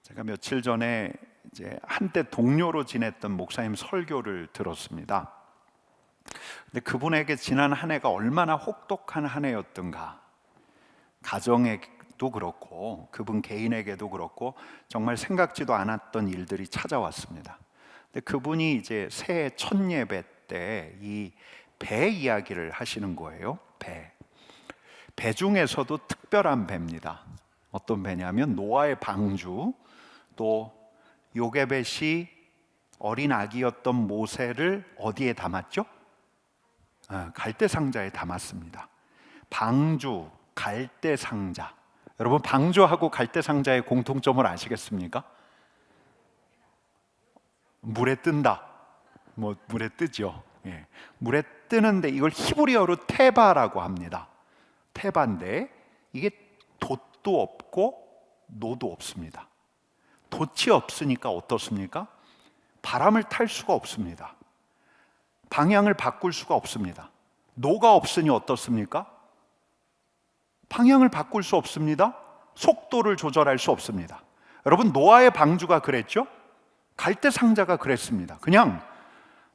제가 며칠 전에 한때 동료로 지냈던 목사님 설교를 들었습니다. 근데 그분에게 지난 한 해가 얼마나 혹독한 한 해였던가, 가정에도 그렇고 그분 개인에게도 그렇고 정말 생각지도 않았던 일들이 찾아왔습니다. 근데 그분이 이제 새해 첫 예배 때 이 배 이야기를 하시는 거예요. 배 중에서도 특별한 배입니다. 어떤 배냐면 노아의 방주, 또 요게벳이 어린 아기였던 모세를 어디에 담았죠? 갈대상자에 담았습니다. 방주, 갈대상자. 여러분, 방주하고 갈대상자의 공통점을 아시겠습니까? 물에 뜬다. 물에 뜨죠. 물에 뜨는데 이걸 히브리어로 테바라고 합니다. 테바인데 이게 돛도 없고 노도 없습니다. 돛이 없으니까 어떻습니까? 바람을 탈 수가 없습니다. 방향을 바꿀 수가 없습니다. 노가 없으니 어떻습니까? 방향을 바꿀 수 없습니다. 속도를 조절할 수 없습니다. 여러분, 노아의 방주가 그랬죠? 갈대상자가 그랬습니다. 그냥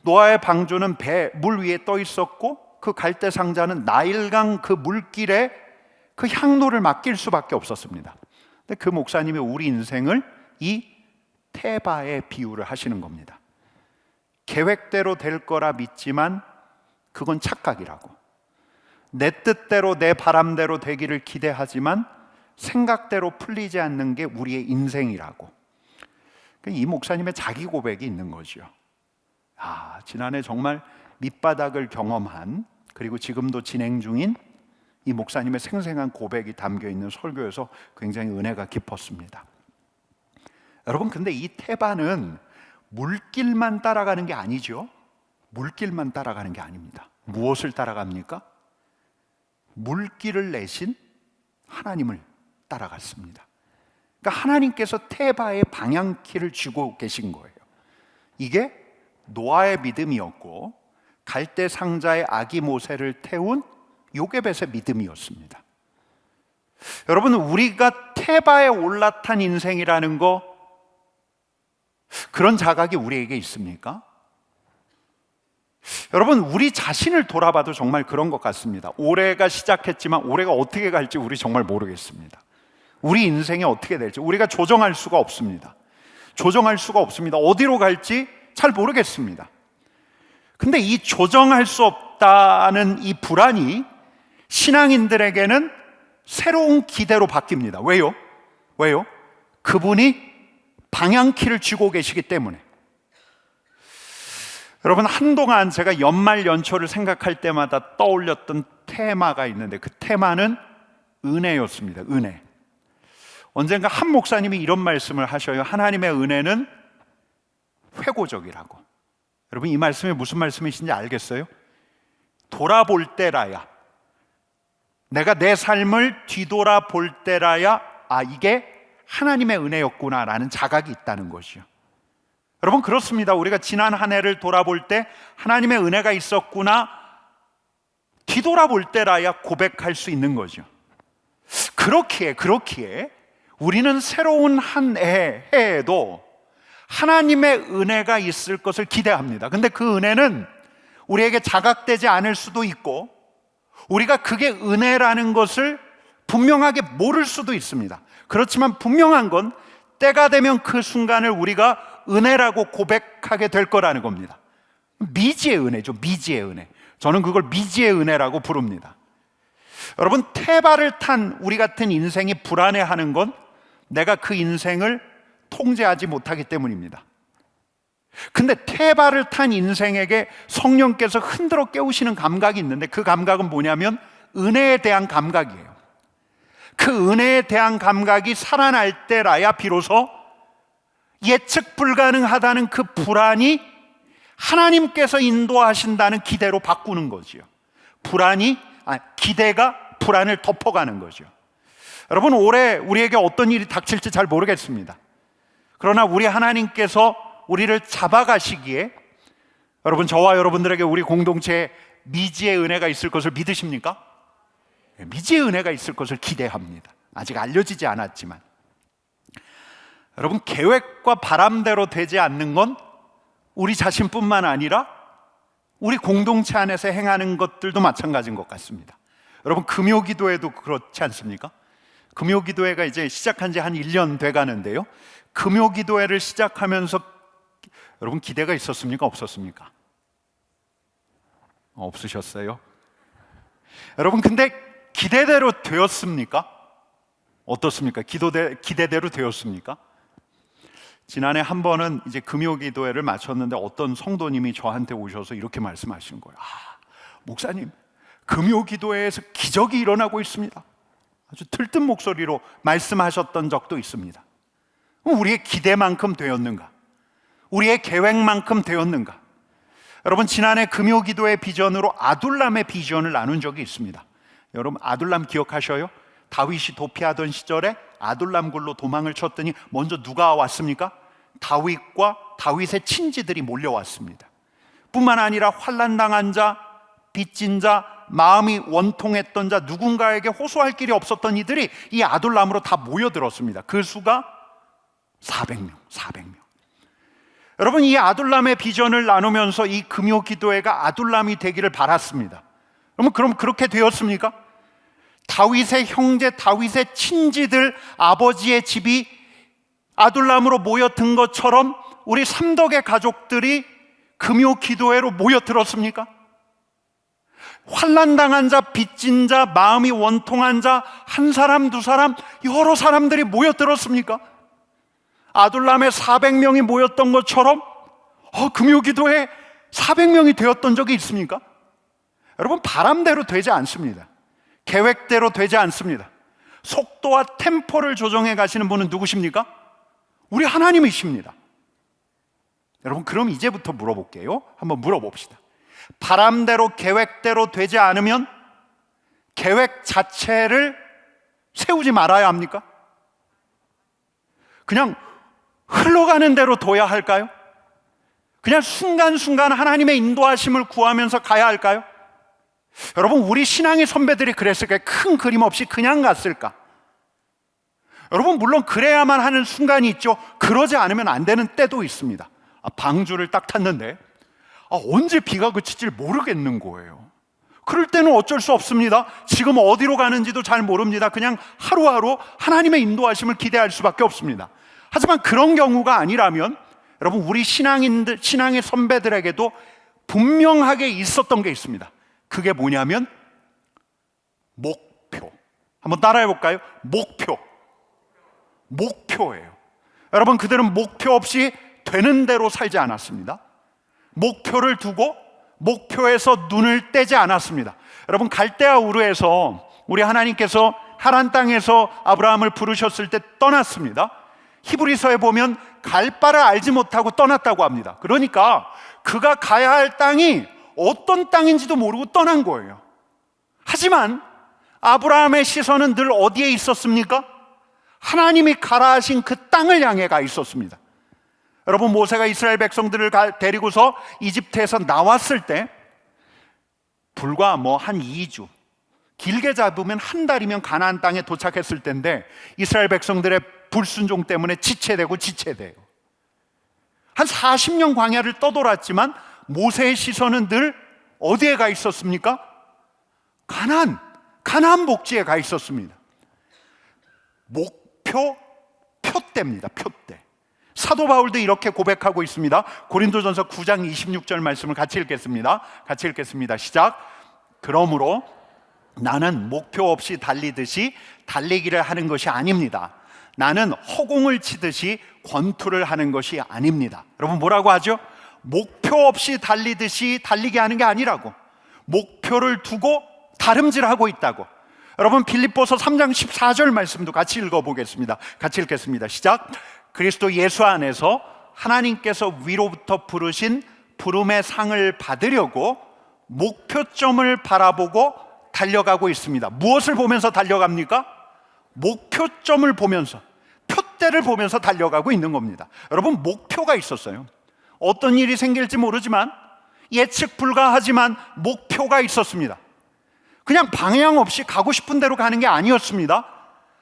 노아의 방주는 물 위에 떠 있었고, 그 갈대상자는 나일강 그 물길에 그 향로를 맡길 수밖에 없었습니다. 근데 그 목사님이 우리 인생을 이 테바에 비유를 하시는 겁니다. 계획대로 될 거라 믿지만 그건 착각이라고, 내 뜻대로 내 바람대로 되기를 기대하지만 생각대로 풀리지 않는 게 우리의 인생이라고. 이 목사님의 자기 고백이 있는 거죠. 지난해 정말 밑바닥을 경험한, 그리고 지금도 진행 중인 이 목사님의 생생한 고백이 담겨 있는 설교여서 굉장히 은혜가 깊었습니다. 여러분, 근데 이 테바는 물길만 따라가는 게 아니죠. 물길만 따라가는 게 아닙니다. 무엇을 따라갑니까? 물길을 내신 하나님을 따라갔습니다. 그러니까 하나님께서 테바의 방향키를 쥐고 계신 거예요. 이게 노아의 믿음이었고, 갈대 상자의 아기 모세를 태운 요게벳의 믿음이었습니다. 여러분, 우리가 테바에 올라탄 인생이라는 거, 그런 자각이 우리에게 있습니까? 여러분, 우리 자신을 돌아봐도 정말 그런 것 같습니다. 올해가 시작했지만 올해가 어떻게 갈지 우리 정말 모르겠습니다. 우리 인생이 어떻게 될지 우리가 조정할 수가 없습니다. 조정할 수가 없습니다. 어디로 갈지 잘 모르겠습니다. 근데 이 조정할 수 없다는 이 불안이 신앙인들에게는 새로운 기대로 바뀝니다. 왜요? 그분이 방향키를 쥐고 계시기 때문에. 여러분, 한동안 제가 연말 연초를 생각할 때마다 떠올렸던 테마가 있는데, 그 테마는 은혜였습니다. 은혜. 언젠가 한 목사님이 이런 말씀을 하셔요. 하나님의 은혜는 회고적이라고. 여러분, 이 말씀이 무슨 말씀이신지 알겠어요? 돌아볼 때라야, 내가 내 삶을 뒤돌아볼 때라야 이게 하나님의 은혜였구나 라는 자각이 있다는 것이요. 여러분, 그렇습니다. 우리가 지난 한 해를 돌아볼 때 하나님의 은혜가 있었구나, 뒤돌아볼 때라야 고백할 수 있는 거죠. 그렇기에 우리는 새로운 한 해에도 하나님의 은혜가 있을 것을 기대합니다. 근데 그 은혜는 우리에게 자각되지 않을 수도 있고, 우리가 그게 은혜라는 것을 분명하게 모를 수도 있습니다. 그렇지만 분명한 건 때가 되면 그 순간을 우리가 은혜라고 고백하게 될 거라는 겁니다. 미지의 은혜죠. 미지의 은혜. 저는 그걸 미지의 은혜라고 부릅니다. 여러분, 테바를 탄 우리 같은 인생이 불안해하는 건 내가 그 인생을 통제하지 못하기 때문입니다. 근데 테바를 탄 인생에게 성령께서 흔들어 깨우시는 감각이 있는데, 그 감각은 뭐냐면 은혜에 대한 감각이에요. 그 은혜에 대한 감각이 살아날 때라야 비로소 예측 불가능하다는 그 불안이 하나님께서 인도하신다는 기대로 바꾸는 거죠. 기대가 불안을 덮어가는 거죠. 여러분, 올해 우리에게 어떤 일이 닥칠지 잘 모르겠습니다. 그러나 우리 하나님께서 우리를 잡아가시기에, 여러분, 저와 여러분들에게 우리 공동체에 미지의 은혜가 있을 것을 믿으십니까? 미지의 은혜가 있을 것을 기대합니다. 아직 알려지지 않았지만. 여러분, 계획과 바람대로 되지 않는 건 우리 자신뿐만 아니라 우리 공동체 안에서 행하는 것들도 마찬가지인 것 같습니다. 여러분, 금요기도회도 그렇지 않습니까? 금요기도회가 이제 시작한 지 한 1년 돼 가는데요, 금요기도회를 시작하면서 여러분 기대가 있었습니까? 없었습니까? 없으셨어요? 여러분, 근데 기대대로 되었습니까? 어떻습니까? 기대대로 되었습니까? 지난해 한 번은 이제 금요기도회를 마쳤는데 어떤 성도님이 저한테 오셔서 이렇게 말씀하시는 거예요. 목사님, 금요기도회에서 기적이 일어나고 있습니다. 아주 들뜬 목소리로 말씀하셨던 적도 있습니다. 우리의 기대만큼 되었는가? 우리의 계획만큼 되었는가? 여러분, 지난해 금요기도회 비전으로 아둘람의 비전을 나눈 적이 있습니다. 여러분, 아둘람 기억하셔요? 다윗이 도피하던 시절에 아둘람 굴로 도망을 쳤더니 먼저 누가 왔습니까? 다윗과 다윗의 친지들이 몰려왔습니다. 뿐만 아니라 환난당한 자, 빚진 자, 마음이 원통했던 자, 누군가에게 호소할 길이 없었던 이들이 이 아둘람으로 다 모여들었습니다. 그 수가 400명. 여러분, 이 아둘람의 비전을 나누면서 이 금요기도회가 아둘람이 되기를 바랐습니다. 그럼 그렇게 되었습니까? 다윗의 형제, 다윗의 친지들, 아버지의 집이 아둘람으로 모여든 것처럼 우리 삼덕의 가족들이 금요기도회로 모여들었습니까? 환난당한 자, 빚진 자, 마음이 원통한 자, 한 사람, 두 사람, 여러 사람들이 모여들었습니까? 아둘람에 400명이 모였던 것처럼 금요기도회 400명이 되었던 적이 있습니까? 여러분, 바람대로 되지 않습니다. 계획대로 되지 않습니다. 속도와 템포를 조정해 가시는 분은 누구십니까? 우리 하나님이십니다. 여러분, 그럼 이제부터 물어볼게요. 한번 물어봅시다. 바람대로 계획대로 되지 않으면 계획 자체를 세우지 말아야 합니까? 그냥 흘러가는 대로 둬야 할까요? 그냥 순간순간 하나님의 인도하심을 구하면서 가야 할까요? 여러분, 우리 신앙의 선배들이 그랬을까요? 큰 그림 없이 그냥 갔을까? 여러분, 물론 그래야만 하는 순간이 있죠. 그러지 않으면 안 되는 때도 있습니다. 방주를 딱 탔는데 언제 비가 그칠지 모르겠는 거예요. 그럴 때는 어쩔 수 없습니다. 지금 어디로 가는지도 잘 모릅니다. 그냥 하루하루 하나님의 인도하심을 기대할 수밖에 없습니다. 하지만 그런 경우가 아니라면 여러분, 우리 신앙의 선배들에게도 분명하게 있었던 게 있습니다. 그게 뭐냐면 목표. 한번 따라해 볼까요? 목표예요. 여러분, 그들은 목표 없이 되는 대로 살지 않았습니다. 목표를 두고 목표에서 눈을 떼지 않았습니다. 여러분, 갈대아 우르에서 우리 하나님께서 하란 땅에서 아브라함을 부르셨을 때 떠났습니다. 히브리서에 보면 갈 바를 알지 못하고 떠났다고 합니다. 그러니까 그가 가야 할 땅이 어떤 땅인지도 모르고 떠난 거예요. 하지만 아브라함의 시선은 늘 어디에 있었습니까? 하나님이 가라 하신 그 땅을 향해 가 있었습니다. 여러분, 모세가 이스라엘 백성들을 데리고서 이집트에서 나왔을 때 불과 한 2주, 길게 잡으면 한 달이면 가나안 땅에 도착했을 때인데 이스라엘 백성들의 불순종 때문에 지체돼요. 한 40년 광야를 떠돌았지만 모세의 시선은 늘 어디에 가 있었습니까? 가나안 복지에 가 있었습니다. 표대입니다. 표대. 사도 바울도 이렇게 고백하고 있습니다. 고린도전서 9장 26절 말씀을 같이 읽겠습니다. 시작. 그러므로 나는 목표 없이 달리듯이 달리기를 하는 것이 아닙니다. 나는 허공을 치듯이 권투를 하는 것이 아닙니다. 여러분, 뭐라고 하죠? 목표 없이 달리듯이 달리게 하는 게 아니라고. 목표를 두고 다름질하고 있다고. 여러분, 빌립보서 3장 14절 말씀도 같이 읽어보겠습니다. 같이 읽겠습니다. 시작. 그리스도 예수 안에서 하나님께서 위로부터 부르신 부름의 상을 받으려고 목표점을 바라보고 달려가고 있습니다. 무엇을 보면서 달려갑니까? 목표점을 보면서, 표대를 보면서 달려가고 있는 겁니다. 여러분, 목표가 있었어요. 어떤 일이 생길지 모르지만, 예측 불가하지만 목표가 있었습니다. 그냥 방향 없이 가고 싶은 대로 가는 게 아니었습니다.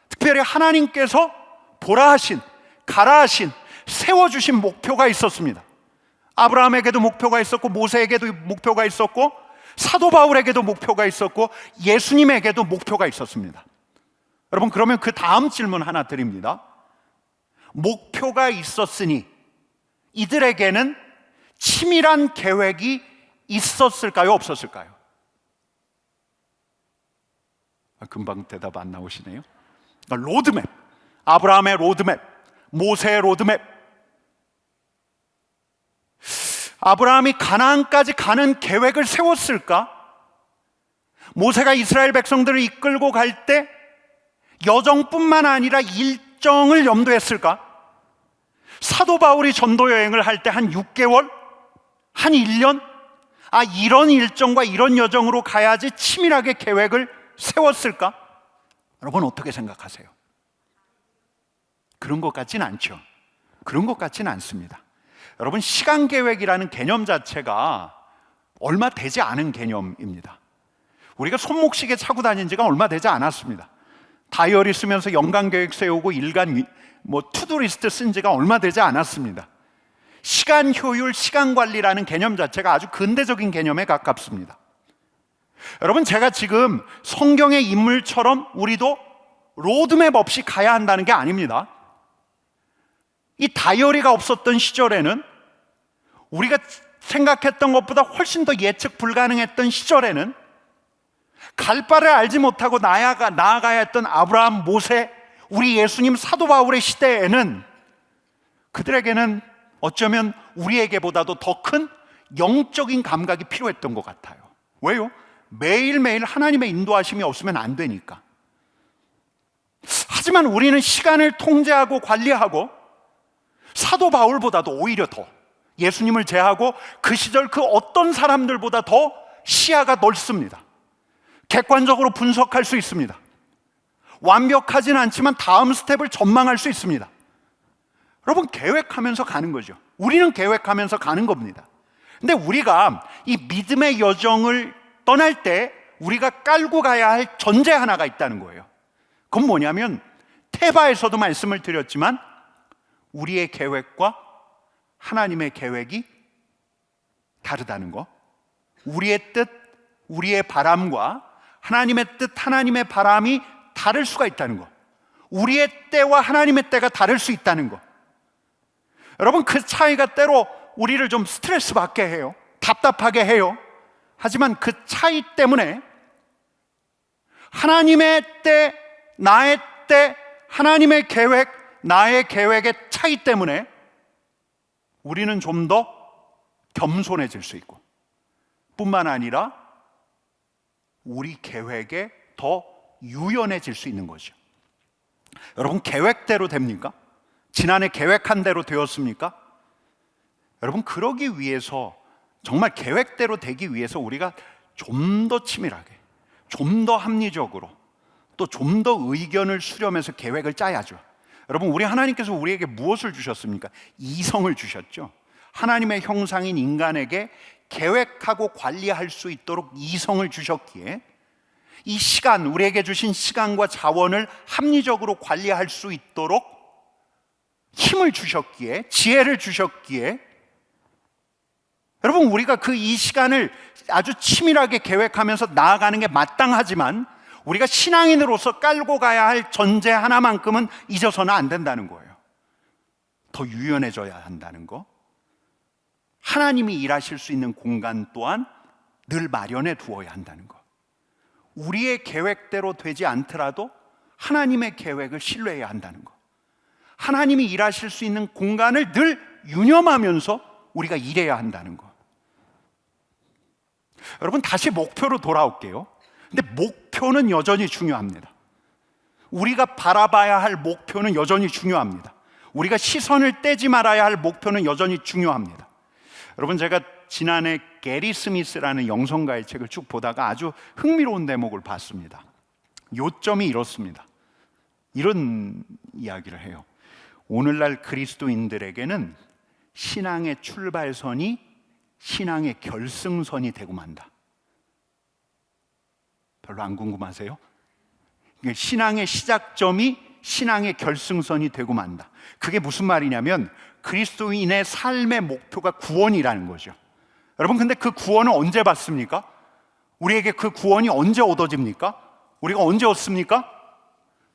특별히 하나님께서 보라 하신 가라 하신, 세워주신 목표가 있었습니다. 아브라함에게도 목표가 있었고, 모세에게도 목표가 있었고, 사도 바울에게도 목표가 있었고, 예수님에게도 목표가 있었습니다. 여러분, 그러면 그 다음 질문 하나 드립니다. 목표가 있었으니 이들에게는 치밀한 계획이 있었을까요? 없었을까요? 금방 대답 안 나오시네요. 로드맵, 아브라함의 로드맵, 모세의 로드맵. 아브라함이 가나안까지 가는 계획을 세웠을까? 모세가 이스라엘 백성들을 이끌고 갈 때 여정뿐만 아니라 일정을 염두했을까? 사도 바울이 전도 여행을 할 때 한 6개월? 한 1년? 이런 일정과 이런 여정으로 가야지 치밀하게 계획을 세웠을까? 여러분, 어떻게 생각하세요? 그런 것 같지는 않죠. 그런 것 같지는 않습니다. 여러분, 시간 계획이라는 개념 자체가 얼마 되지 않은 개념입니다. 우리가 손목시계 차고 다닌 지가 얼마 되지 않았습니다. 다이어리 쓰면서 연간 계획 세우고 일간 투두리스트 쓴 지가 얼마 되지 않았습니다. 시간 효율, 시간 관리라는 개념 자체가 아주 근대적인 개념에 가깝습니다. 여러분, 제가 지금 성경의 인물처럼 우리도 로드맵 없이 가야 한다는 게 아닙니다. 이 다이어리가 없었던 시절에는, 우리가 생각했던 것보다 훨씬 더 예측 불가능했던 시절에는, 갈 바를 알지 못하고 나아가야 했던 아브라함, 모세, 우리 예수님, 사도 바울의 시대에는 그들에게는 어쩌면 우리에게보다도 더 큰 영적인 감각이 필요했던 것 같아요. 왜요? 매일매일 하나님의 인도하심이 없으면 안 되니까. 하지만 우리는 시간을 통제하고 관리하고 사도 바울보다도 오히려 더, 예수님을 제하고 그 시절 그 어떤 사람들보다 더 시야가 넓습니다. 객관적으로 분석할 수 있습니다. 완벽하진 않지만 다음 스텝을 전망할 수 있습니다. 여러분, 계획하면서 가는 거죠. 우리는 계획하면서 가는 겁니다. 근데 우리가 이 믿음의 여정을 떠날 때 우리가 깔고 가야 할 전제 하나가 있다는 거예요. 그건 뭐냐면, 테바에서도 말씀을 드렸지만 우리의 계획과 하나님의 계획이 다르다는 거, 우리의 뜻, 우리의 바람과 하나님의 뜻, 하나님의 바람이 다를 수가 있다는 거, 우리의 때와 하나님의 때가 다를 수 있다는 거. 여러분, 그 차이가 때로 우리를 좀 스트레스 받게 해요. 답답하게 해요. 하지만 그 차이 때문에 하나님의 때, 나의 때, 하나님의 계획, 나의 계획의 차이 때문에 우리는 좀 더 겸손해질 수 있고, 뿐만 아니라 우리 계획에 더 유연해질 수 있는 거죠. 여러분, 계획대로 됩니까? 지난해 계획한 대로 되었습니까? 여러분, 그러기 위해서, 정말 계획대로 되기 위해서 우리가 좀 더 치밀하게, 좀 더 합리적으로, 또 좀 더 의견을 수렴해서 계획을 짜야죠. 여러분, 우리 하나님께서 우리에게 무엇을 주셨습니까? 이성을 주셨죠. 하나님의 형상인 인간에게 계획하고 관리할 수 있도록 이성을 주셨기에, 이 시간, 우리에게 주신 시간과 자원을 합리적으로 관리할 수 있도록 힘을 주셨기에, 지혜를 주셨기에, 여러분, 우리가 이 시간을 아주 치밀하게 계획하면서 나아가는 게 마땅하지만 우리가 신앙인으로서 깔고 가야 할 전제 하나만큼은 잊어서는 안 된다는 거예요. 더 유연해져야 한다는 거, 하나님이 일하실 수 있는 공간 또한 늘 마련해 두어야 한다는 거, 우리의 계획대로 되지 않더라도 하나님의 계획을 신뢰해야 한다는 거, 하나님이 일하실 수 있는 공간을 늘 유념하면서 우리가 일해야 한다는 거. 여러분, 다시 목표로 돌아올게요. 근데 목표는 여전히 중요합니다. 우리가 바라봐야 할 목표는 여전히 중요합니다. 우리가 시선을 떼지 말아야 할 목표는 여전히 중요합니다. 여러분, 제가 지난해 게리 스미스라는 영성가의 책을 쭉 보다가 아주 흥미로운 대목을 봤습니다. 요점이 이렇습니다. 이런 이야기를 해요. 오늘날 그리스도인들에게는 신앙의 출발선이 신앙의 결승선이 되고 만다. 별로 안 궁금하세요? 신앙의 시작점이 신앙의 결승선이 되고 만다. 그게 무슨 말이냐면 그리스도인의 삶의 목표가 구원이라는 거죠. 여러분, 근데 그 구원을 언제 받습니까? 우리에게 그 구원이 언제 얻어집니까? 우리가 언제 얻습니까?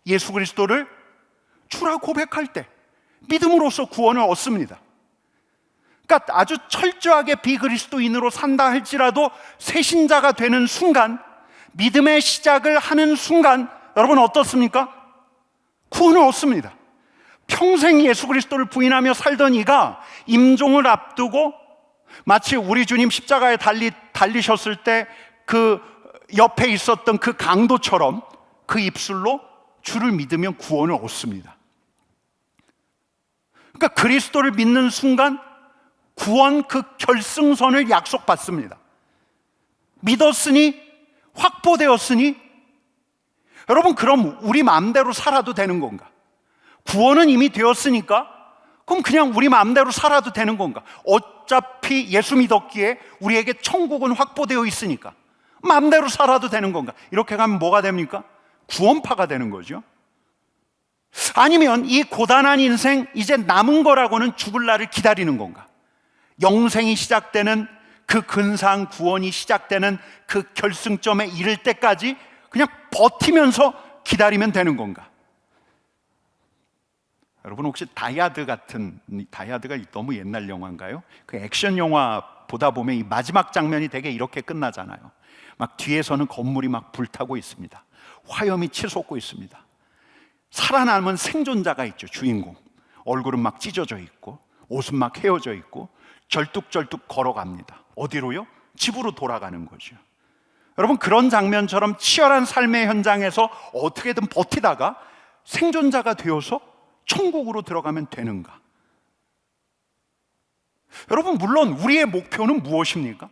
예수 그리스도를 주라 고백할 때 믿음으로써 구원을 얻습니다. 그러니까 아주 철저하게 비그리스도인으로 산다 할지라도 새신자가 되는 순간, 믿음의 시작을 하는 순간 여러분 어떻습니까? 구원을 얻습니다. 평생 예수 그리스도를 부인하며 살던 이가 임종을 앞두고 마치 우리 주님 십자가에 달리셨을 때 그 옆에 있었던 그 강도처럼 그 입술로 주를 믿으면 구원을 얻습니다. 그러니까 그리스도를 믿는 순간 구원 그 결승선을 약속받습니다. 믿었으니, 확보되었으니, 여러분 그럼 우리 마음대로 살아도 되는 건가? 구원은 이미 되었으니까 그럼 그냥 우리 마음대로 살아도 되는 건가? 어차피 예수 믿었기에 우리에게 천국은 확보되어 있으니까 마음대로 살아도 되는 건가? 이렇게 가면 뭐가 됩니까? 구원파가 되는 거죠. 아니면 이 고단한 인생 이제 남은 거라고는 죽을 날을 기다리는 건가? 영생이 시작되는 그 근사한 구원이 시작되는 그 결승점에 이를 때까지 그냥 버티면서 기다리면 되는 건가? 여러분 혹시 다이아드가 너무 옛날 영화인가요? 그 액션 영화 보다 보면 이 마지막 장면이 되게 이렇게 끝나잖아요. 막 뒤에서는 건물이 막 불타고 있습니다. 화염이 치솟고 있습니다. 살아남은 생존자가 있죠. 주인공 얼굴은 막 찢어져 있고 옷은 막 헤어져 있고 절뚝절뚝 걸어갑니다. 어디로요? 집으로 돌아가는 거죠. 여러분 그런 장면처럼 치열한 삶의 현장에서 어떻게든 버티다가 생존자가 되어서 천국으로 들어가면 되는가? 여러분 물론 우리의 목표는 무엇입니까?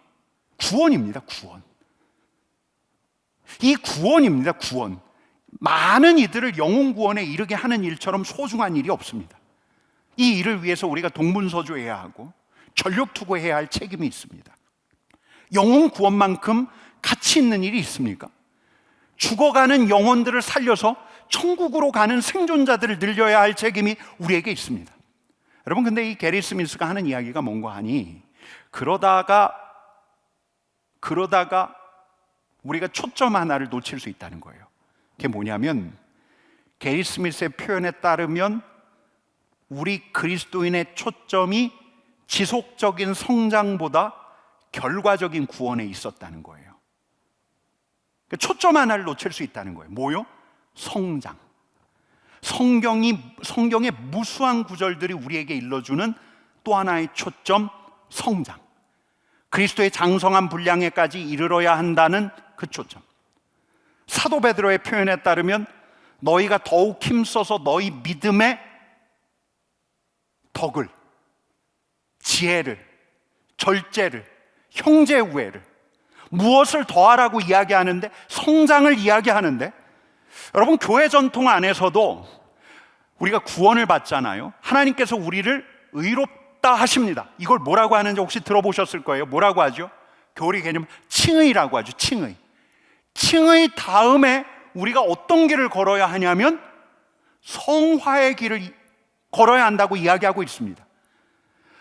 구원입니다. 구원. 이 구원입니다. 구원. 많은 이들을 영혼 구원에 이르게 하는 일처럼 소중한 일이 없습니다. 이 일을 위해서 우리가 동분서주해야 하고 전력 투구해야 할 책임이 있습니다. 영혼 구원만큼 가치 있는 일이 있습니까? 죽어가는 영혼들을 살려서 천국으로 가는 생존자들을 늘려야 할 책임이 우리에게 있습니다. 여러분 근데 이 게리 스미스가 하는 이야기가 뭔가 하니 그러다가 우리가 초점 하나를 놓칠 수 있다는 거예요. 그게 뭐냐면 게리 스미스의 표현에 따르면 우리 그리스도인의 초점이 지속적인 성장보다 결과적인 구원에 있었다는 거예요. 초점 하나를 놓칠 수 있다는 거예요. 뭐요? 성장. 성경의 무수한 구절들이 우리에게 일러주는 또 하나의 초점, 성장. 그리스도의 장성한 분량에까지 이르러야 한다는 그 초점. 사도 베드로의 표현에 따르면 너희가 더욱 힘써서 너희 믿음의 덕을, 지혜를, 절제를, 형제 우애를 무엇을 더하라고 이야기하는데 성장을 이야기하는데 여러분 교회 전통 안에서도 우리가 구원을 받잖아요. 하나님께서 우리를 의롭다 하십니다. 이걸 뭐라고 하는지 혹시 들어보셨을 거예요. 뭐라고 하죠? 교리 개념 칭의라고 하죠. 칭의. 칭의 다음에 우리가 어떤 길을 걸어야 하냐면 성화의 길을 걸어야 한다고 이야기하고 있습니다.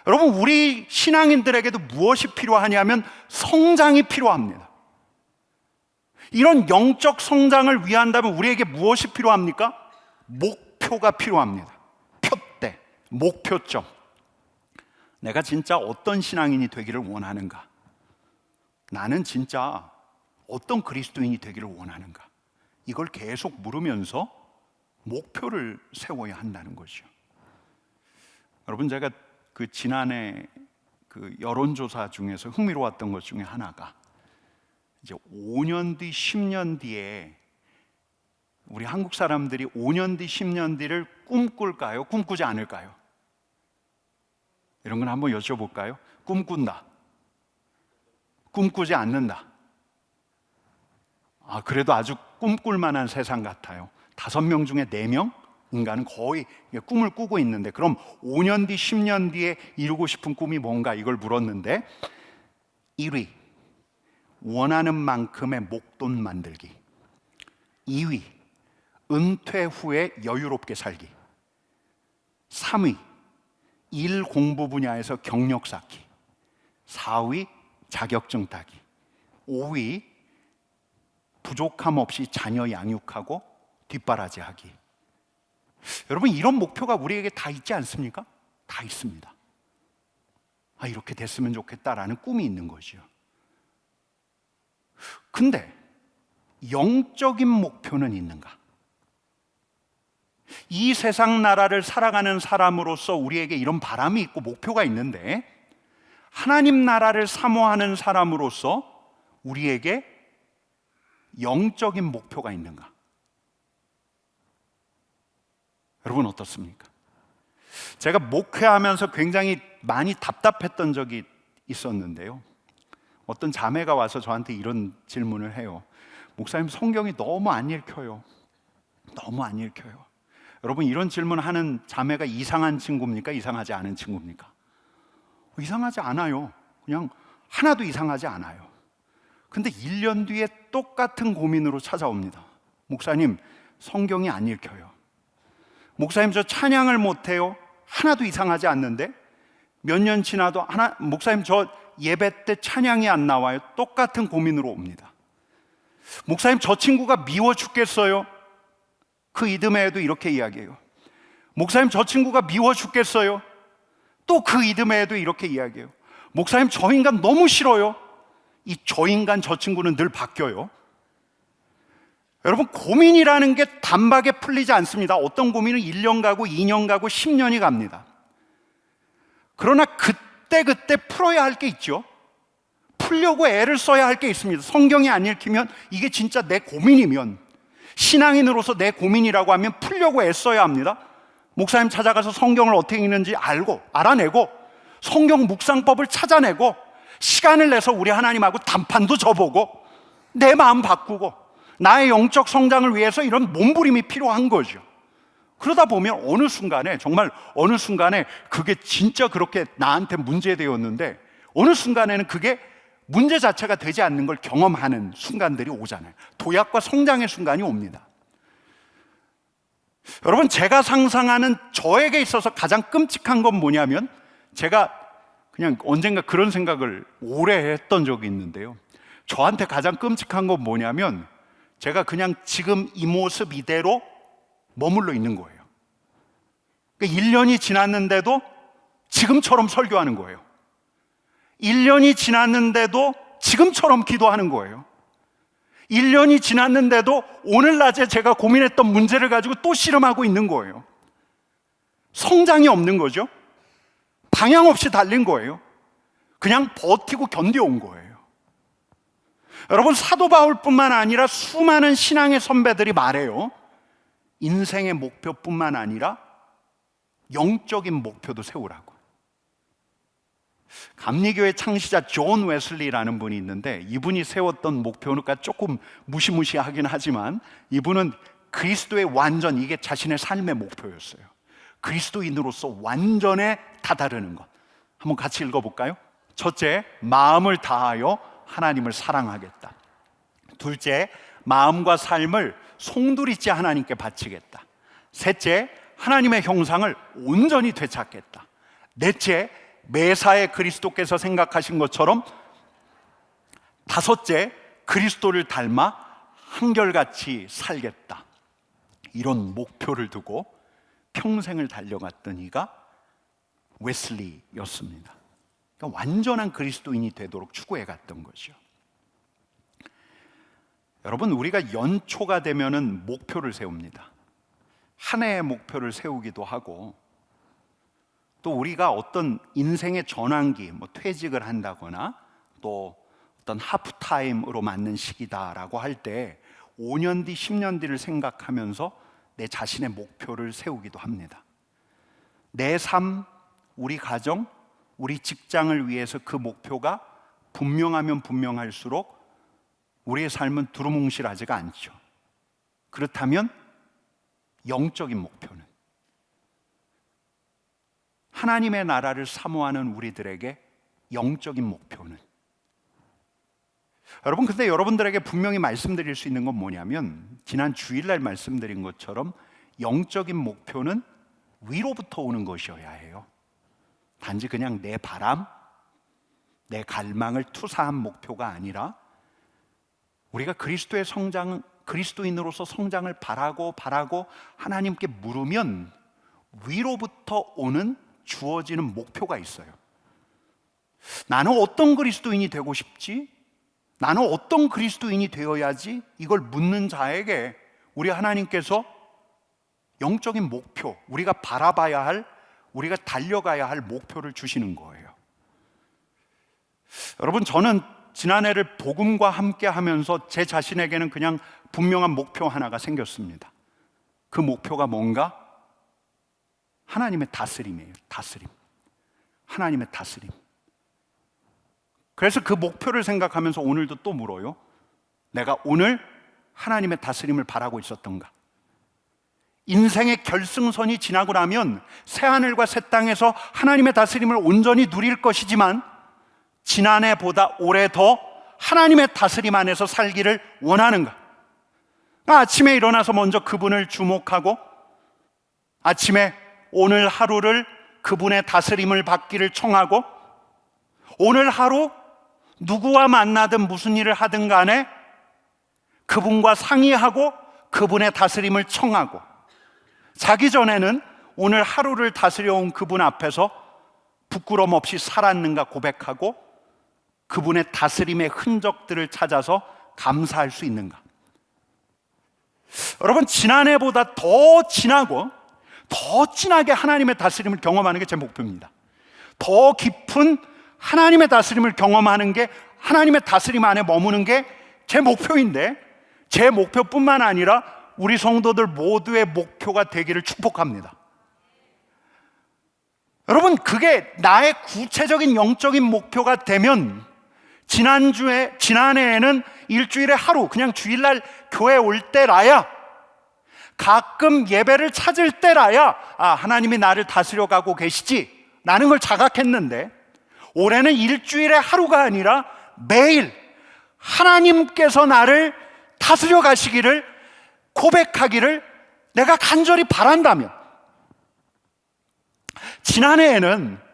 여러분 우리 신앙인들에게도 무엇이 필요하냐면 성장이 필요합니다. 이런 영적 성장을 위한다면 우리에게 무엇이 필요합니까? 목표가 필요합니다. 표대, 목표점. 내가 진짜 어떤 신앙인이 되기를 원하는가? 나는 진짜 어떤 그리스도인이 되기를 원하는가? 이걸 계속 물으면서 목표를 세워야 한다는 거죠. 여러분 제가 그 지난해 그 여론조사 중에서 흥미로웠던 것 중에 하나가 이제 5년 뒤, 10년 뒤에 우리 한국 사람들이 5년 뒤, 10년 뒤를 꿈꿀까요? 꿈꾸지 않을까요? 이런 건 한번 여쭤볼까요? 꿈꾼다. 꿈꾸지 않는다. 그래도 아주 꿈꿀 만한 세상 같아요. 5명 중에 4명? 인간은 거의 꿈을 꾸고 있는데 그럼 5년 뒤, 10년 뒤에 이루고 싶은 꿈이 뭔가 이걸 물었는데 1위, 원하는 만큼의 목돈 만들기. 2위, 은퇴 후에 여유롭게 살기. 3위, 일 공부 분야에서 경력 쌓기. 4위, 자격증 따기. 5위, 부족함 없이 자녀 양육하고 뒷바라지하기. 여러분, 이런 목표가 우리에게 다 있지 않습니까? 다 있습니다. 이렇게 됐으면 좋겠다라는 꿈이 있는 거죠. 근데 영적인 목표는 있는가? 이 세상 나라를 살아가는 사람으로서 우리에게 이런 바람이 있고 목표가 있는데, 하나님 나라를 사모하는 사람으로서 우리에게 영적인 목표가 있는가? 여러분 어떻습니까? 제가 목회하면서 굉장히 많이 답답했던 적이 있었는데요. 어떤 자매가 와서 저한테 이런 질문을 해요. 목사님, 성경이 너무 안 읽혀요. 너무 안 읽혀요. 여러분, 이런 질문하는 자매가 이상한 친구입니까? 이상하지 않은 친구입니까? 이상하지 않아요. 그냥 하나도 이상하지 않아요. 근데 1년 뒤에 똑같은 고민으로 찾아옵니다. 목사님, 성경이 안 읽혀요. 목사님, 저 찬양을 못해요. 하나도 이상하지 않는데 몇 년 지나도 목사님, 저 예배 때 찬양이 안 나와요. 똑같은 고민으로 옵니다. 목사님, 저 친구가 미워 죽겠어요. 그 이듬해에도 이렇게 이야기해요. 목사님, 저 친구가 미워 죽겠어요. 또 그 이듬해에도 이렇게 이야기해요. 목사님, 저 인간 너무 싫어요. 이 저 인간, 저 친구는 늘 바뀌어요. 여러분, 고민이라는 게 단박에 풀리지 않습니다. 어떤 고민은 1년 가고 2년 가고 10년이 갑니다. 그러나 그때 풀어야 할 게 있죠. 풀려고 애를 써야 할 게 있습니다. 성경이 안 읽히면, 이게 진짜 내 고민이면, 신앙인으로서 내 고민이라고 하면 풀려고 애써야 합니다. 목사님 찾아가서 성경을 어떻게 읽는지 알아내고 성경 묵상법을 찾아내고 시간을 내서 우리 하나님하고 담판도 져보고 내 마음 바꾸고 나의 영적 성장을 위해서 이런 몸부림이 필요한 거죠. 그러다 보면 어느 순간에, 정말 어느 순간에 그게 진짜 그렇게 나한테 문제되었는데 어느 순간에는 그게 문제 자체가 되지 않는 걸 경험하는 순간들이 오잖아요. 도약과 성장의 순간이 옵니다. 여러분, 제가 상상하는 저에게 있어서 가장 끔찍한 건 뭐냐면, 제가 그냥 언젠가 그런 생각을 오래 했던 적이 있는데요. 저한테 가장 끔찍한 건 뭐냐면, 제가 그냥 지금 이 모습 이대로 머물러 있는 거예요. 그러니까 1년이 지났는데도 지금처럼 설교하는 거예요. 1년이 지났는데도 지금처럼 기도하는 거예요. 1년이 지났는데도 오늘 낮에 제가 고민했던 문제를 가지고 또 씨름하고 있는 거예요. 성장이 없는 거죠. 방향 없이 달린 거예요. 그냥 버티고 견뎌온 거예요. 여러분, 사도 바울뿐만 아니라 수많은 신앙의 선배들이 말해요. 인생의 목표뿐만 아니라 영적인 목표도 세우라고. 감리교의 창시자 존 웨슬리라는 분이 있는데, 이분이 세웠던 목표가 조금 무시무시하긴 하지만 이분은 그리스도의 완전, 이게 자신의 삶의 목표였어요. 그리스도인으로서 완전에 다다르는 것. 한번 같이 읽어볼까요? 첫째, 마음을 다하여 하나님을 사랑하겠다. 둘째, 마음과 삶을 송두리째 하나님께 바치겠다. 셋째, 하나님의 형상을 온전히 되찾겠다. 넷째, 매사에 그리스도께서 생각하신 것처럼. 다섯째, 그리스도를 닮아 한결같이 살겠다. 이런 목표를 두고 평생을 달려갔던 이가 웨슬리였습니다. 그러니까 완전한 그리스도인이 되도록 추구해갔던 거죠. 여러분, 우리가 연초가 되면은 목표를 세웁니다. 한 해의 목표를 세우기도 하고, 또 우리가 어떤 인생의 전환기, 퇴직을 한다거나 또 어떤 하프타임으로 맞는 시기다라고 할 때 5년 뒤, 10년 뒤를 생각하면서 내 자신의 목표를 세우기도 합니다. 내 삶, 우리 가정, 우리 직장을 위해서 그 목표가 분명하면 분명할수록 우리의 삶은 두루뭉실하지가 않죠. 그렇다면 영적인 목표는, 하나님의 나라를 사모하는 우리들에게 영적인 목표는, 여러분, 근데 여러분들에게 분명히 말씀드릴 수 있는 건 뭐냐면, 지난 주일날 말씀드린 것처럼 영적인 목표는 위로부터 오는 것이어야 해요. 단지 그냥 내 바람, 내 갈망을 투사한 목표가 아니라 우리가 그리스도인으로서 성장을 바라고 하나님께 물으면 위로부터 오는 주어지는 목표가 있어요. 나는 어떤 그리스도인이 되고 싶지? 나는 어떤 그리스도인이 되어야지? 이걸 묻는 자에게 우리 하나님께서 영적인 목표, 우리가 바라봐야 할, 우리가 달려가야 할 목표를 주시는 거예요. 여러분, 저는 지난해를 복음과 함께 하면서 제 자신에게는 그냥 분명한 목표 하나가 생겼습니다. 그 목표가 뭔가? 하나님의 다스림이에요. 다스림. 하나님의 다스림. 그래서 그 목표를 생각하면서 오늘도 또 물어요. 내가 오늘 하나님의 다스림을 바라고 있었던가? 인생의 결승선이 지나고 나면 새하늘과 새 땅에서 하나님의 다스림을 온전히 누릴 것이지만 지난해보다 올해 더 하나님의 다스림 안에서 살기를 원하는가? 아침에 일어나서 먼저 그분을 주목하고 아침에 오늘 하루를 그분의 다스림을 받기를 청하고 오늘 하루 누구와 만나든 무슨 일을 하든 간에 그분과 상의하고 그분의 다스림을 청하고 자기 전에는 오늘 하루를 다스려온 그분 앞에서 부끄럼 없이 살았는가 고백하고 그분의 다스림의 흔적들을 찾아서 감사할 수 있는가? 여러분, 지난해보다 더 진하고 더 진하게 하나님의 다스림을 경험하는 게 제 목표입니다. 더 깊은 하나님의 다스림을 경험하는 게, 하나님의 다스림 안에 머무는 게 제 목표인데, 제 목표뿐만 아니라 우리 성도들 모두의 목표가 되기를 축복합니다. 여러분, 그게 나의 구체적인 영적인 목표가 되면 지난해에는 일주일에 하루 그냥 주일날 교회 올 때라야, 가끔 예배를 찾을 때라야 하나님이 나를 다스려 가고 계시지 라는 걸 자각했는데, 올해는 일주일에 하루가 아니라 매일 하나님께서 나를 다스려 가시기를 고백하기를 내가 간절히 바란다면, 지난해에는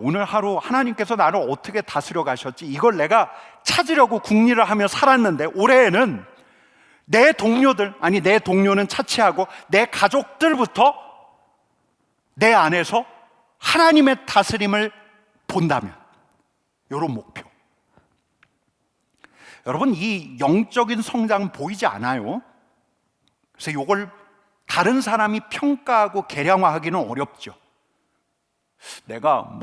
오늘 하루 하나님께서 나를 어떻게 다스려 가셨지, 이걸 내가 찾으려고 궁리를 하며 살았는데, 올해에는 내 동료는 차치하고 내 가족들부터 내 안에서 하나님의 다스림을 본다면, 이런 목표. 여러분, 이 영적인 성장은 보이지 않아요. 그래서 이걸 다른 사람이 평가하고 계량화하기는 어렵죠. 내가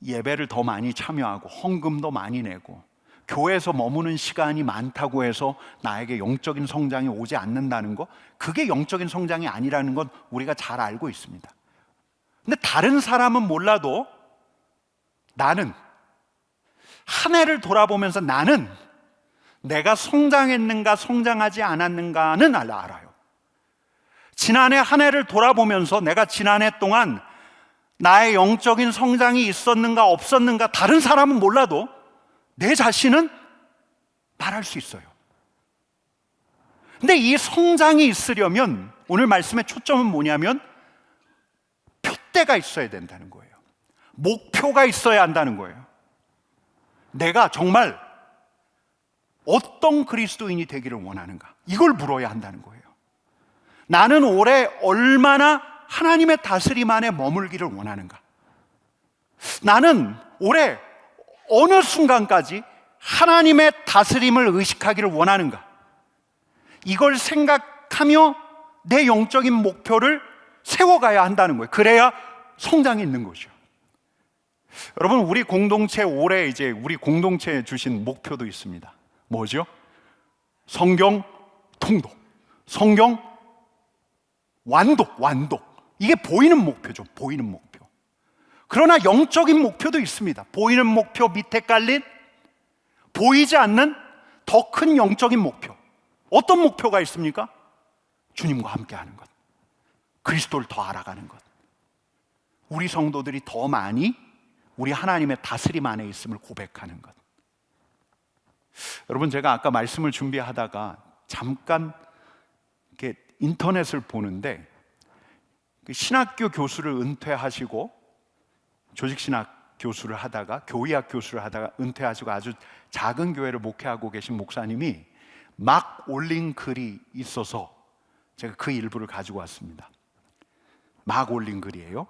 예배를 더 많이 참여하고 헌금도 많이 내고 교회에서 머무는 시간이 많다고 해서 나에게 영적인 성장이 오지 않는다는 거, 그게 영적인 성장이 아니라는 건 우리가 잘 알고 있습니다. 근데 다른 사람은 몰라도 나는 한 해를 돌아보면서 나는 내가 성장했는가 성장하지 않았는가는 알아요. 지난해 한 해를 돌아보면서 내가 지난해 동안 나의 영적인 성장이 있었는가 없었는가 다른 사람은 몰라도 내 자신은 말할 수 있어요. 근데 이 성장이 있으려면 오늘 말씀의 초점은 뭐냐면 표대가 있어야 된다는 거예요. 목표가 있어야 한다는 거예요. 내가 정말 어떤 그리스도인이 되기를 원하는가, 이걸 물어야 한다는 거예요. 나는 올해 얼마나 하나님의 다스림 안에 머물기를 원하는가, 나는 올해 어느 순간까지 하나님의 다스림을 의식하기를 원하는가, 이걸 생각하며 내 영적인 목표를 세워가야 한다는 거예요. 그래야 성장이 있는 거죠. 여러분, 우리 공동체 올해 우리 공동체에 주신 목표도 있습니다. 뭐죠? 성경 통독, 성경 완독. 이게 보이는 목표죠. 보이는 목표. 그러나 영적인 목표도 있습니다. 보이는 목표 밑에 깔린 보이지 않는 더 큰 영적인 목표. 어떤 목표가 있습니까? 주님과 함께하는 것, 그리스도를 더 알아가는 것, 우리 성도들이 더 많이 우리 하나님의 다스림 안에 있음을 고백하는 것. 여러분, 제가 아까 말씀을 준비하다가 잠깐 이렇게 인터넷을 보는데, 신학교 교수를 은퇴하시고 조직신학 교수를 하다가, 교의학 교수를 하다가 은퇴하시고 아주 작은 교회를 목회하고 계신 목사님이 막 올린 글이 있어서 제가 그 일부를 가지고 왔습니다. 막 올린 글이에요.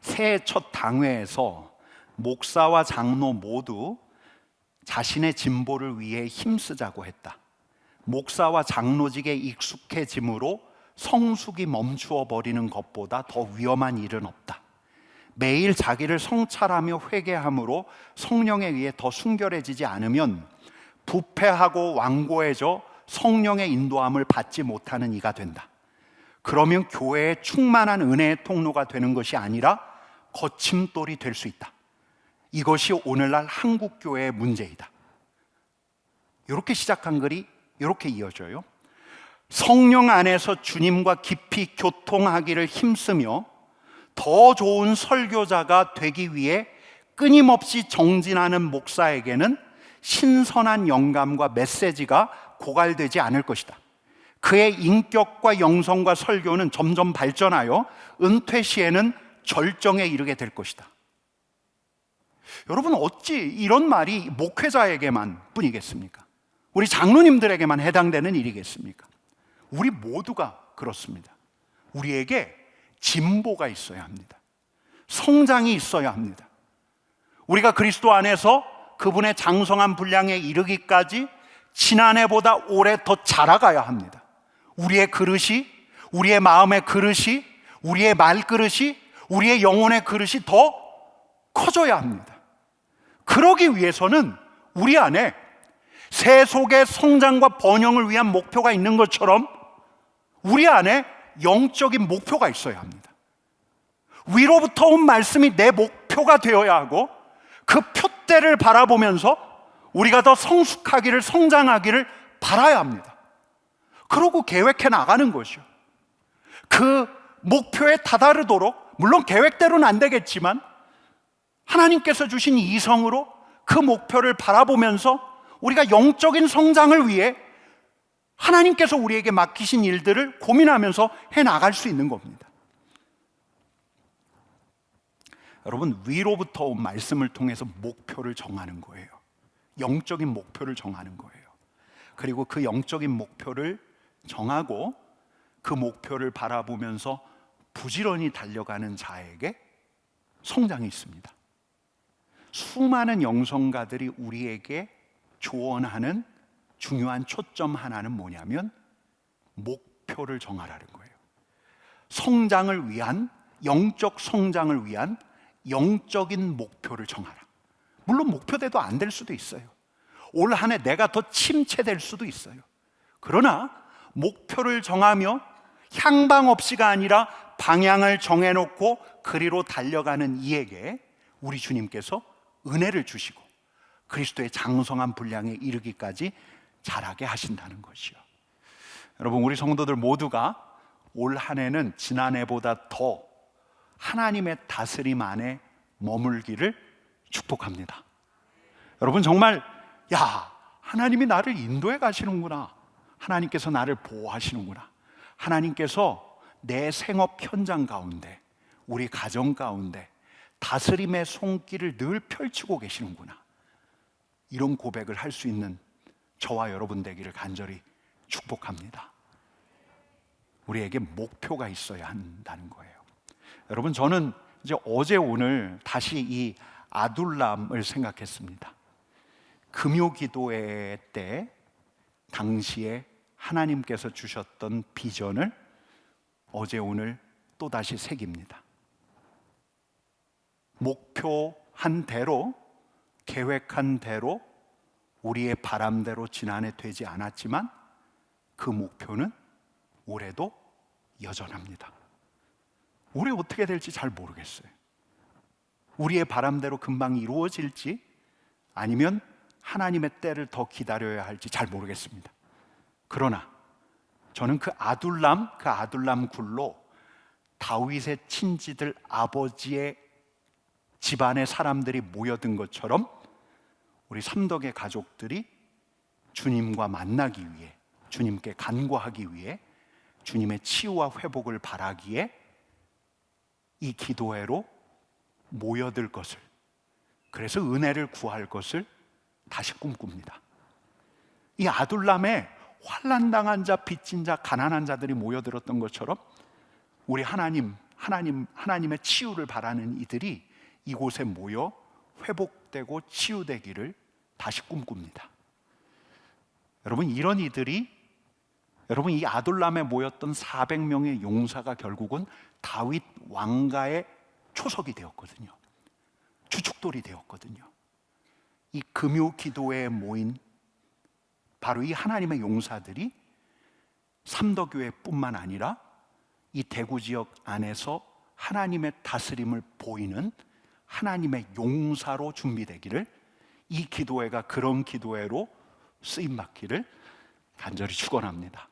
새해 첫 당회에서 목사와 장로 모두 자신의 진보를 위해 힘쓰자고 했다. 목사와 장로직에 익숙해짐으로 성숙이 멈추어 버리는 것보다 더 위험한 일은 없다. 매일 자기를 성찰하며 회개함으로 성령에 의해 더 순결해지지 않으면 부패하고 완고해져 성령의 인도함을 받지 못하는 이가 된다. 그러면 교회의 충만한 은혜의 통로가 되는 것이 아니라 거침돌이 될 수 있다. 이것이 오늘날 한국 교회의 문제이다. 이렇게 시작한 글이 이렇게 이어져요. 성령 안에서 주님과 깊이 교통하기를 힘쓰며 더 좋은 설교자가 되기 위해 끊임없이 정진하는 목사에게는 신선한 영감과 메시지가 고갈되지 않을 것이다. 그의 인격과 영성과 설교는 점점 발전하여 은퇴 시에는 절정에 이르게 될 것이다. 여러분, 어찌 이런 말이 목회자에게만 뿐이겠습니까? 우리 장로님들에게만 해당되는 일이겠습니까? 우리 모두가 그렇습니다. 우리에게 진보가 있어야 합니다. 성장이 있어야 합니다. 우리가 그리스도 안에서 그분의 장성한 분량에 이르기까지 지난해보다 올해 더 자라가야 합니다. 우리의 그릇이, 우리의 마음의 그릇이, 우리의 말그릇이, 우리의 영혼의 그릇이 더 커져야 합니다. 그러기 위해서는 우리 안에 세속의 성장과 번영을 위한 목표가 있는 것처럼 우리 안에 영적인 목표가 있어야 합니다. 위로부터 온 말씀이 내 목표가 되어야 하고, 그 표대를 바라보면서 우리가 더 성숙하기를, 성장하기를 바라야 합니다. 그러고 계획해 나가는 것이요. 그 목표에 다다르도록, 물론 계획대로는 안 되겠지만 하나님께서 주신 이성으로 그 목표를 바라보면서 우리가 영적인 성장을 위해 하나님께서 우리에게 맡기신 일들을 고민하면서 해나갈 수 있는 겁니다. 여러분, 위로부터 온 말씀을 통해서 목표를 정하는 거예요. 영적인 목표를 정하는 거예요. 그리고 그 영적인 목표를 정하고 그 목표를 바라보면서 부지런히 달려가는 자에게 성장이 있습니다. 수많은 영성가들이 우리에게 조언하는 중요한 초점 하나는 뭐냐면 목표를 정하라는 거예요. 성장을 위한, 영적 성장을 위한 영적인 목표를 정하라. 물론 목표대로 안 될 수도 있어요. 올 한 해 내가 더 침체될 수도 있어요. 그러나 목표를 정하며 향방 없이가 아니라 방향을 정해놓고 그리로 달려가는 이에게 우리 주님께서 은혜를 주시고 그리스도의 장성한 분량에 이르기까지 자라게 하신다는 것이요. 여러분, 우리 성도들 모두가 올 한 해는 지난해보다 더 하나님의 다스림 안에 머물기를 축복합니다. 여러분, 정말 하나님이 나를 인도해 가시는구나, 하나님께서 나를 보호하시는구나, 하나님께서 내 생업 현장 가운데, 우리 가정 가운데 다스림의 손길을 늘 펼치고 계시는구나, 이런 고백을 할 수 있는 저와 여러분 되기를 간절히 축복합니다. 우리에게 목표가 있어야 한다는 거예요. 여러분, 저는 이제 어제 오늘 다시 이 아둘람을 생각했습니다. 금요기도회 때 당시에 하나님께서 주셨던 비전을 어제 오늘 또 다시 새깁니다. 목표한 대로, 계획한 대로, 우리의 바람대로 지난해 되지 않았지만 그 목표는 올해도 여전합니다. 올해 어떻게 될지 잘 모르겠어요. 우리의 바람대로 금방 이루어질지 아니면 하나님의 때를 더 기다려야 할지 잘 모르겠습니다. 그러나 저는 그 아둘람 굴로 다윗의 친지들, 아버지의 집안의 사람들이 모여든 것처럼 우리 삼덕의 가족들이 주님과 만나기 위해, 주님께 간구하기 위해, 주님의 치유와 회복을 바라기에 이 기도회로 모여들 것을, 그래서 은혜를 구할 것을 다시 꿈꿉니다. 이 아둘람에 환난당한 자, 빚진 자, 가난한 자들이 모여들었던 것처럼 우리 하나님의 치유를 바라는 이들이 이곳에 모여 회복되고 치유되기를 다시 꿈꿉니다. 여러분, 이런 이들이, 여러분, 이 아둘람에 모였던 400명의 용사가 결국은 다윗 왕가의 초석이 되었거든요. 주축돌이 되었거든요. 이 금요 기도회에 모인 바로 이 하나님의 용사들이 삼덕교회뿐만 아니라 이 대구 지역 안에서 하나님의 다스림을 보이는 하나님의 용사로 준비되기를, 이 기도회가 그런 기도회로 쓰임받기를 간절히 축원합니다.